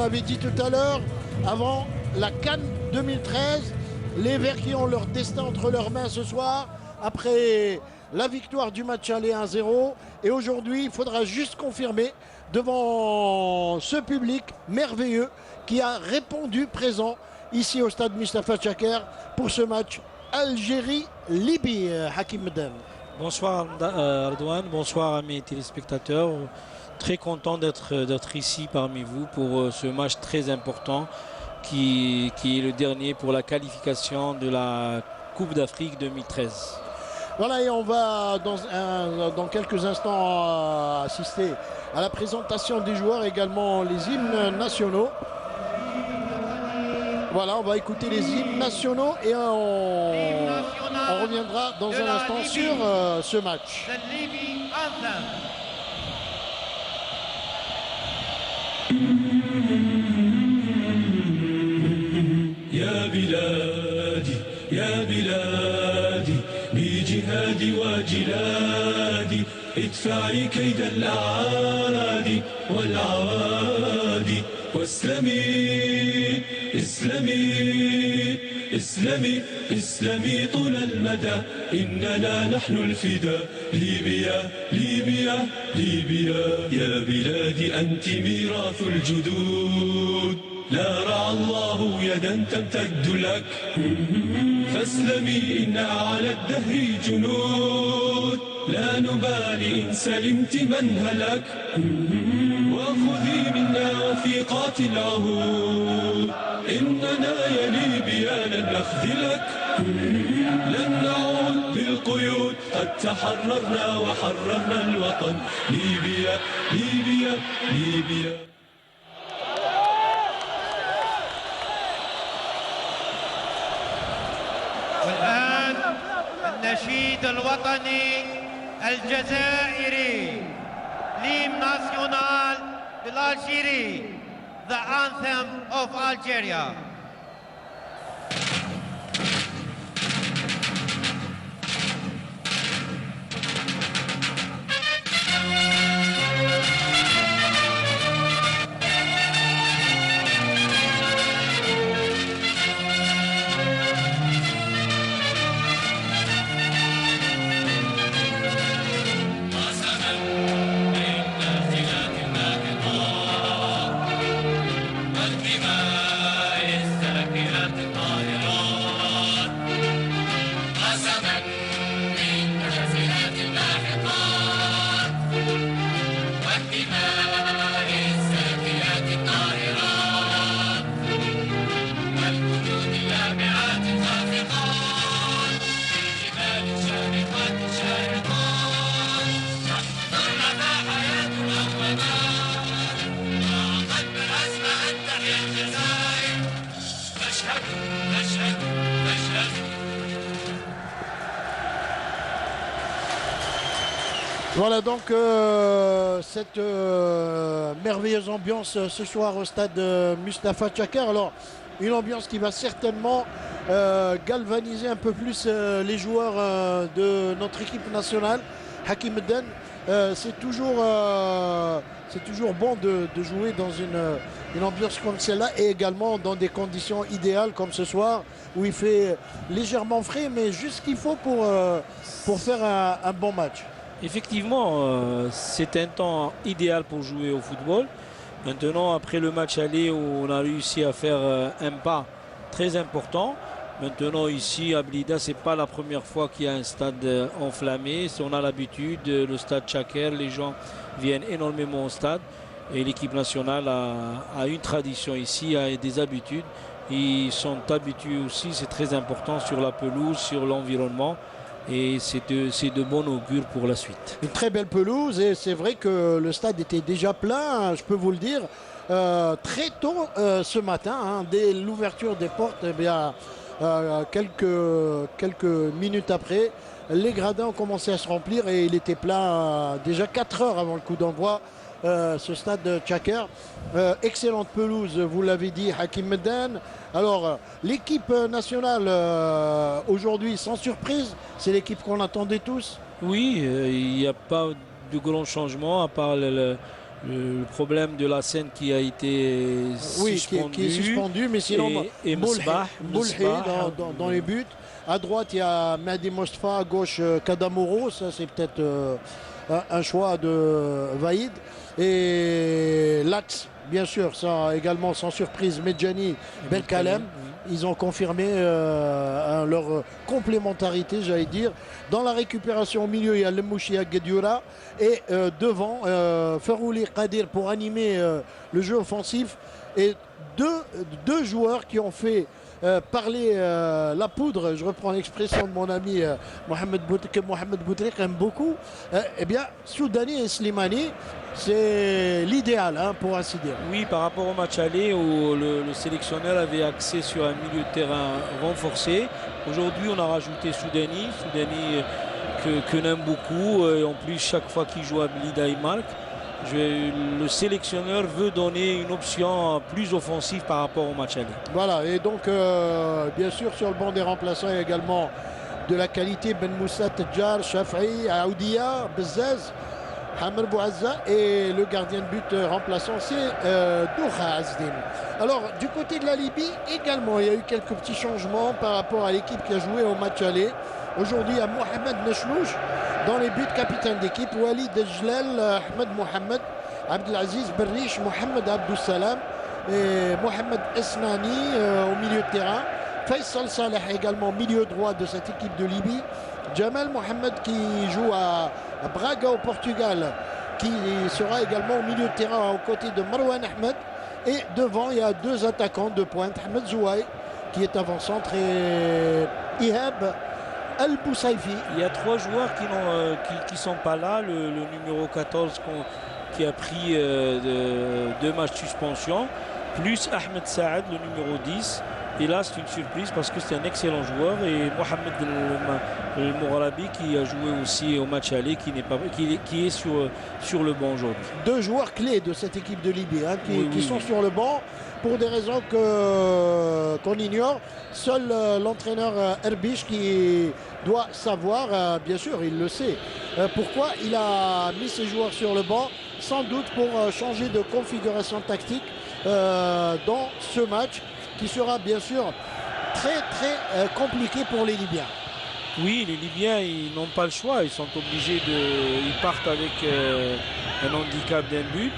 l'avait dit tout à l'heure, avant la CAN 2013, les Verts qui ont leur destin entre leurs mains ce soir, après la victoire du match aller 1-0. Et aujourd'hui, il faudra juste confirmer devant ce public merveilleux qui a répondu présent ici au stade Mustapha Chaker pour ce match Algérie-Libye. Hakim Medden. Bonsoir Ardouane, bonsoir à mes téléspectateurs. Très content d'être ici parmi vous pour ce match très important qui est le dernier pour la qualification de la Coupe d'Afrique 2013. Voilà, et on va dans quelques instants assister à la présentation des joueurs, également les hymnes nationaux. Voilà, on va écouter les hymnes nationaux et on reviendra dans un instant sur ce match. يا بلادي يا بلادي بجهادي وجلادي ادفعي كيد الأعادي والعوادي واسلمي اسلمي اسلمي اسلمي طول المدى إننا نحن الفداء ليبيا ليبيا ليبيا يا بلادي أنت ميراث الجدود لا رعى الله يدا تمتد لك فاسلمي إنا على الدهر جنود لا نبالي إن سلمت من هلك وخذي منا وثيقات العهود إننا يا ليبيا لن نخذلك لن نعود بالقيود قد تحررنا وحررنا الوطن ليبيا ليبيا ليبيا. والآن النشيد الوطني الجزائري l'hymne national de l'Algérie, the anthem of Algeria. Voilà donc cette merveilleuse ambiance ce soir au stade Mustapha Chaker. Alors une ambiance qui va certainement galvaniser un peu plus les joueurs de notre équipe nationale. Hakim Medden, c'est toujours bon de jouer dans une ambiance comme celle-là et également dans des conditions idéales comme ce soir où il fait légèrement frais mais juste ce qu'il faut pour faire un bon match. Effectivement, c'est un temps idéal pour jouer au football. Maintenant, après le match aller où on a réussi à faire un pas très important, maintenant ici à Blida, c'est pas la première fois qu'il y a un stade enflammé. On a l'habitude, le stade Chaker, les gens viennent énormément au stade et l'équipe nationale a une tradition ici, a des habitudes. Ils sont habitués aussi, c'est très important sur la pelouse, sur l'environnement. Et c'est de bon augure pour la suite. Une très belle pelouse et c'est vrai que le stade était déjà plein, je peux vous le dire, très tôt ce matin, hein, dès l'ouverture des portes, eh bien, quelques minutes après, les gradins ont commencé à se remplir et il était plein déjà 4 heures avant le coup d'envoi. Ce stade de Chaker, excellente pelouse, vous l'avez dit, Hakim Medden. Alors l'équipe nationale aujourd'hui, sans surprise, c'est l'équipe qu'on attendait tous. Oui, il n'y a pas de grands changements à part Le problème de la scène qui a été Oui, suspendu. qui est suspendu, mais sinon, et Msbah dans les buts. À droite, il y a Mehdi Mostafa, à gauche, Kadamoro. Ça, c'est peut-être un choix de Vaïd. Et l'axe, bien sûr, ça également sans surprise, Medjani, Belkalem. Ils ont confirmé leur complémentarité, j'allais dire. Dans la récupération au milieu, il y a Lemouchia Guedioura. Et devant, Ferouli Qadir pour animer le jeu offensif. Et deux joueurs qui ont fait parler la poudre, je reprends l'expression de mon ami que Mohamed Boutrik aime beaucoup. Eh bien, Soudani et Slimani, c'est l'idéal, pour ainsi dire. Oui, par rapport au match aller où le sélectionneur avait axé sur un milieu de terrain renforcé. Aujourd'hui, on a rajouté Soudani que j'aime beaucoup. Et en plus, chaque fois qu'il joue à Blida, il marque. Le sélectionneur veut donner une option plus offensive par rapport au match aller. Voilà, et donc, bien sûr, sur le banc des remplaçants, il y a également de la qualité. Ben Moussa, Tadjar, Shafi'i, Aoudia, Bezzaz, Hamr Bouazza, et le gardien de but remplaçant, c'est Doura Azdin. Alors, du côté de la Libye, également, il y a eu quelques petits changements par rapport à l'équipe qui a joué au match aller. Aujourd'hui, il y a Mohamed Nechlouch dans les buts, capitaine d'équipe. Walid Ejlel, Ahmed Mohamed, Abdelaziz Berriche, Mohamed Abdou Salam et Mohamed Esnani au milieu de terrain. Faisal Saleh également milieu droit de cette équipe de Libye. Jamal Mohamed qui joue à Braga au Portugal, qui sera également au milieu de terrain aux côtés de Marwan Ahmed. Et devant, il y a deux attaquants de pointe, Ahmed Zouaï qui est avant-centre et Ihab Al-Boussaifi. Il y a trois joueurs qui sont pas là. Le numéro 14 qui a pris deux matchs de suspension, plus Ahmed Saad, le numéro 10. Et là, c'est une surprise parce que c'est un excellent joueur. Et Mohamed El Mourabi qui a joué aussi au match aller, qui est sur le banc aujourd'hui. Deux joueurs clés de cette équipe de Libye qui sont sur le banc pour des raisons qu'on ignore. Seul l'entraîneur Erbiche qui doit savoir, bien sûr, il le sait, pourquoi il a mis ses joueurs sur le banc, sans doute pour changer de configuration tactique dans ce match qui sera bien sûr très très compliqué pour les Libyens. Oui, les Libyens, ils n'ont pas le choix, ils sont obligés ils partent avec un handicap d'un but.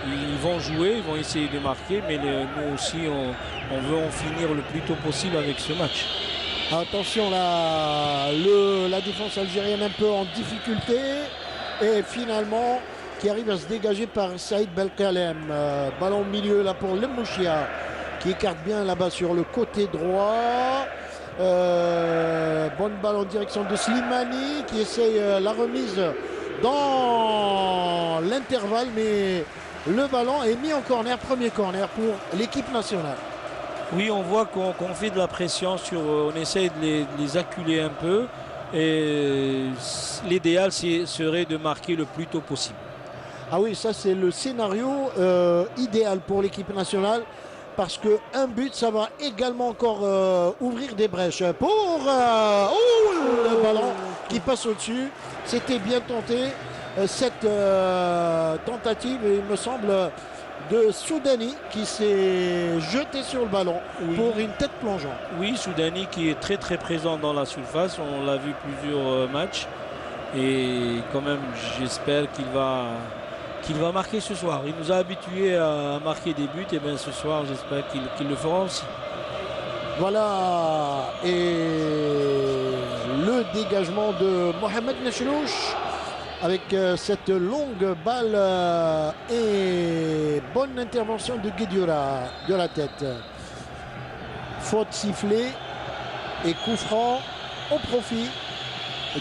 Ils vont jouer, ils vont essayer de marquer, mais nous aussi, on veut en finir le plus tôt possible avec ce match. Attention, la défense algérienne un peu en difficulté. Et finalement, qui arrive à se dégager par Saïd Belkalem. Ballon au milieu là pour Lemouchia, qui écarte bien là-bas sur le côté droit. Bonne balle en direction de Slimani, qui essaye la remise dans l'intervalle, mais le ballon est mis en corner, premier corner pour l'équipe nationale. Oui, on voit qu'on fait de la pression on essaye de les acculer un peu. Et l'idéal serait de marquer le plus tôt possible. Ah oui, ça c'est le scénario idéal pour l'équipe nationale. Parce qu'un but, ça va également encore ouvrir des brèches pour le ballon qui passe au-dessus. C'était bien tenté, cette tentative, il me semble, de Soudani qui s'est jeté sur le ballon pour une tête plongeante. Oui, Soudani qui est très très présent dans la surface, on l'a vu plusieurs matchs. Et quand même, j'espère qu'il va marquer ce soir. Il nous a habitués à marquer des buts, et bien ce soir j'espère qu'il le fera aussi. Voilà, et le dégagement de Mohamed Nechlouch avec cette longue balle et bonne intervention de Guedioura de la tête. Faute sifflée et coup franc au profit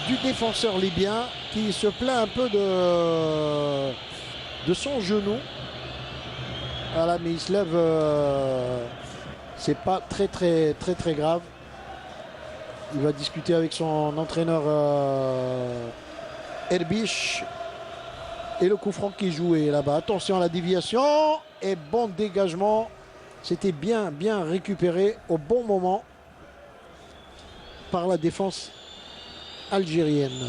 du défenseur libyen qui se plaint un peu de son genou. Voilà, mais il se lève, c'est pas très grave. Il va discuter avec son entraîneur Erbiche. Et le coup franc qui est joué là-bas. Attention à la déviation et bon dégagement. C'était bien récupéré au bon moment par la défense algérienne.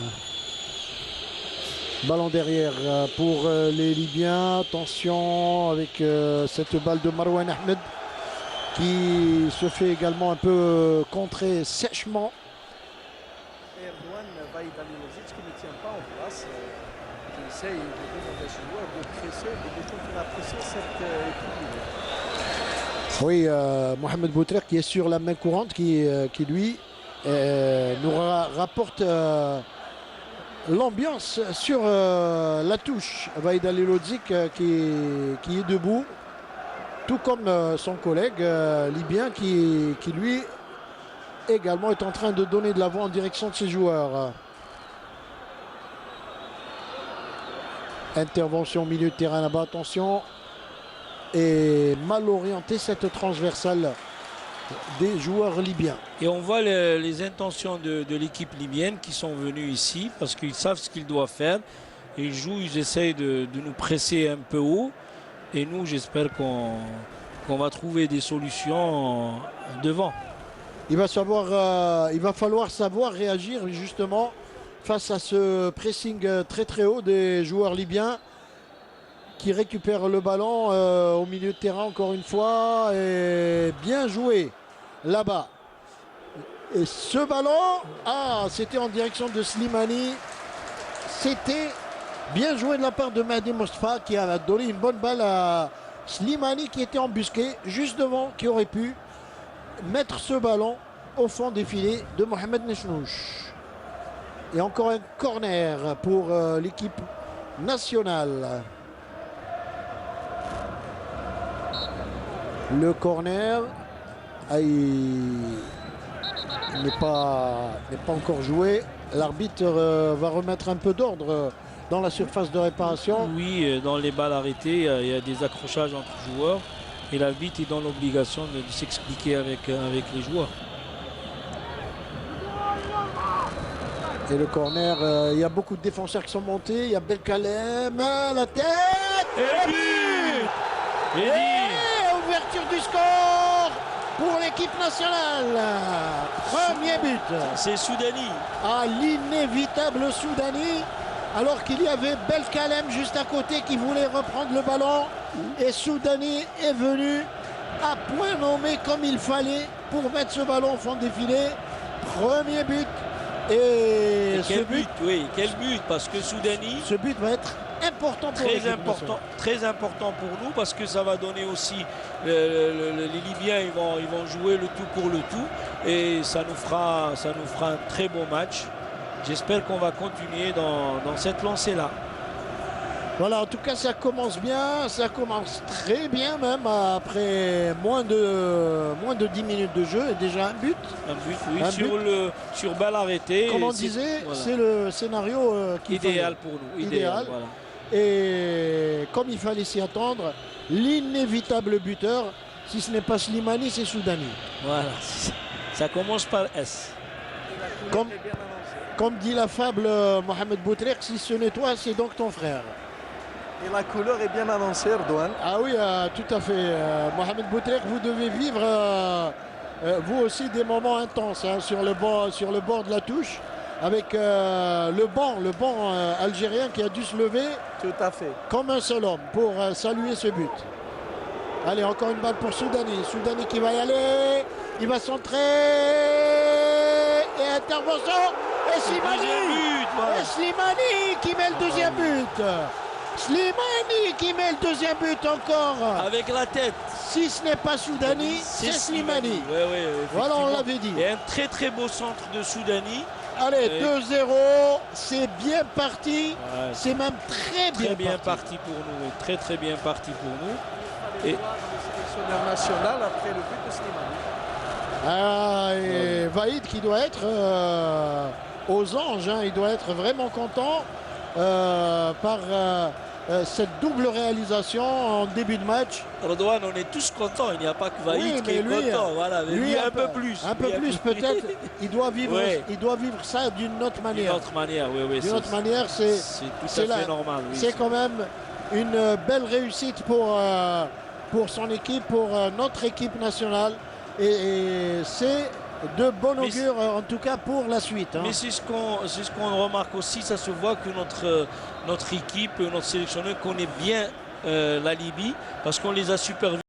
Ballon derrière pour les Libyens. Attention avec cette balle de Marouane Ahmed qui se fait également un peu contrer sèchement. Erdogan Vaïd Alilozic qui ne tient pas en place, qui essaye de demander à ses joueurs de presser, de détendre la pression cette équipe. Oui, Mohamed Boutrek qui est sur la main courante, qui lui nous rapporte l'ambiance sur la touche. Vaïd Alilozic qui est debout, tout comme son collègue libyen qui lui également est en train de donner de la voix en direction de ses joueurs. Intervention au milieu de terrain là-bas, attention. Et mal orienté cette transversale des joueurs libyens. Et on voit les intentions de l'équipe libyenne qui sont venus ici parce qu'ils savent ce qu'ils doivent faire. Ils jouent, ils essayent de nous presser un peu haut. Et nous, j'espère qu'on va trouver des solutions devant. Il va falloir savoir réagir justement face à ce pressing très très haut des joueurs libyens qui récupèrent le ballon au milieu de terrain encore une fois. Et bien joué là-bas. Et ce ballon, c'était en direction de Slimani. C'était bien joué de la part de Mahdi Mostafa qui a donné une bonne balle à Slimani qui était embusqué juste devant, qui aurait pu mettre ce ballon au fond des filets de Mohamed Nechnouch. Et encore un corner pour l'équipe nationale. Le corner n'est pas encore joué. L'arbitre va remettre un peu d'ordre dans la surface de réparation. Oui, dans les balles arrêtées, il y a des accrochages entre joueurs. Et l'arbitre est dans l'obligation de s'expliquer avec les joueurs. Et le corner, il y a beaucoup de défenseurs qui sont montés. Il y a Belkalem, la tête. Et le but! Et ouverture du score pour l'équipe nationale. Premier but. C'est Soudani. L'inévitable Soudani. Alors qu'il y avait Belkalem juste à côté qui voulait reprendre le ballon. Et Soudani est venu à point nommé comme il fallait pour mettre ce ballon au fond des filets. Premier but. Et quel but, oui, quel but, parce que Soudani, ce but va être important pour très important pour nous parce que ça va donner aussi les Libyens ils vont jouer le tout pour le tout et ça nous fera un très bon match. J'espère qu'on va continuer dans cette lancée là. Voilà, en tout cas ça commence bien, ça commence très bien même après moins de 10 minutes de jeu et déjà un but. Un but, oui, sur balle arrêtée. Comme on disait, voilà. C'est le scénario idéal pour nous. Idéal. Voilà. Et comme il fallait s'y attendre, l'inévitable buteur, si ce n'est pas Slimani, c'est Soudani. Voilà, ça commence par S. Comme dit la fable Mohamed Boutrek, si ce n'est toi, c'est donc ton frère. Et la couleur est bien annoncée, Erdogan. Ah oui, tout à fait. Mohamed Boutrek, vous devez vivre vous aussi des moments intenses sur le bord de la touche avec le banc algérien qui a dû se lever tout à fait comme un seul homme pour saluer ce but. Allez, encore une balle pour Soudani. Soudani qui va y aller. Il va centrer. Et intervention. Et Slimani. Et Slimani qui met le deuxième but. Slimani qui met le deuxième but encore. Avec la tête. Si ce n'est pas Soudani, c'est Slimani. Oui, voilà, on l'avait dit. Et un très très beau centre de Soudani. Allez, 2-0, c'est bien parti. Ouais, c'est même très bien parti pour nous. Oui. Très très bien parti pour nous. Et le sélectionneur national après le but de Slimani. Et Vaïd qui doit être aux anges, il doit être vraiment content par cette double réalisation en début de match. Redouane, on est tous contents, il n'y a pas que Vaïd qui est content. Voilà, mais lui un peu plus. Un peu plus peut-être, il doit vivre ça d'une autre manière. D'une autre manière, oui. D'une autre manière, c'est tout à fait normal. Oui, c'est quand même une belle réussite pour son équipe, pour notre équipe nationale. Et c'est de bon Mais augure, en tout cas pour la suite. Hein. Mais c'est ce qu'on remarque aussi, ça se voit que notre équipe, notre sélectionneur connaît bien la Libye, parce qu'on les a supervisés